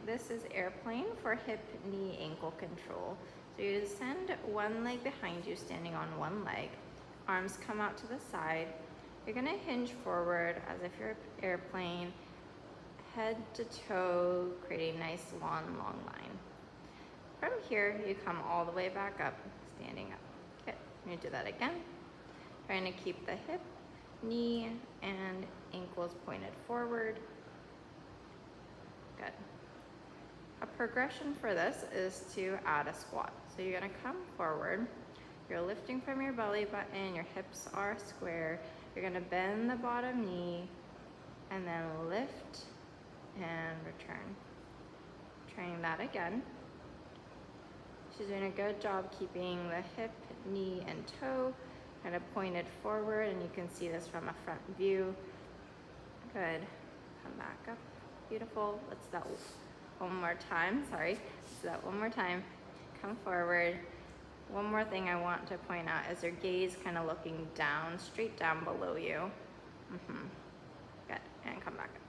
this is airplane for hip, knee, ankle control. So you send one leg behind you, standing on one leg. Arms come out to the side. You're gonna hinge forward as if you're an airplane, head to toe, create a nice long line. From here, you come all the way back up, standing up. Okay, I'm gonna do that again. Trying to keep the hip, knee, and ankles pointed forward. Good. A progression for this is to add a squat. So you're gonna come forward, you're lifting from your belly button, your hips are square, you're gonna bend the bottom knee, and then lift and return. Trying that again. She's doing a good job keeping the hip, knee, and toe kind of pointed forward, and you can see this from a front view. Good. Come back up. Beautiful. Let's do that one more time. Sorry. Let's do that one more time. Come forward. One more thing I want to point out is your gaze kind of looking down, straight down below you. Good. And come back up.